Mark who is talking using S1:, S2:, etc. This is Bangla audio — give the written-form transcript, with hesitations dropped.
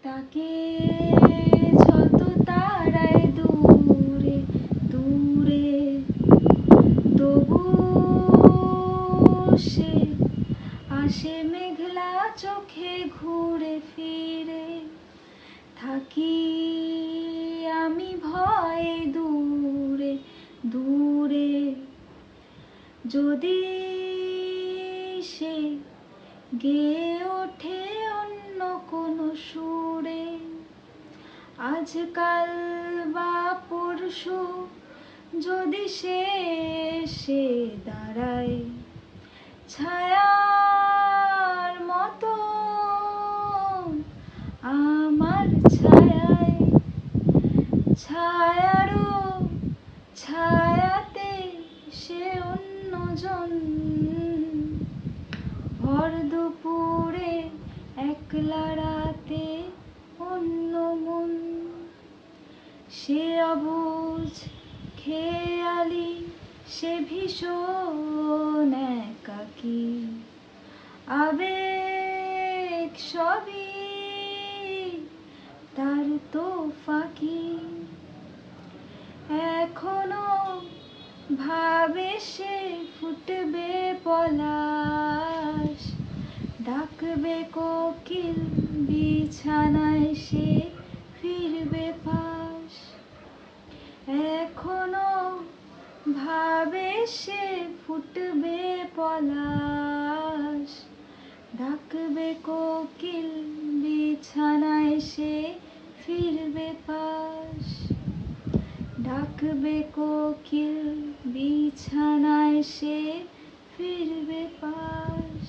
S1: তাকে যত তারায় দূরে দূরে, তবু সে আসে মেঘলা চোখে ঘুরে ফিরে। থাকি আমি ভয়ে দূরে দূরে, যদি সে গেয়ে ওঠে অন্য কোনো সুরে। আজকাল বা পরশু যদি সে এসে দাঁড়ায় ছায়ার মতো আমার ছায়ায়, ছায়ারও ছায়াতে সে অন্যজন। ভর দুপুরে একলা রাতে অন্য মন, সে অবুঝ খেয়ালি, সে ভীষণ একাকী। আবেগ সবই তার তো ফাঁকি, এখনো ভাবে সে ফুটবে পলাশ, ডাকবে কোকিল বিছানায় সে ফিরবে পাশ। এখনো ভাবে সে ফুটবে পলাশ, ডাকবে কোকিল বিছানায় সে ফিরবে পাশ। ডাকবে কোকিল বিছানায় সে ফিরবে পাশ।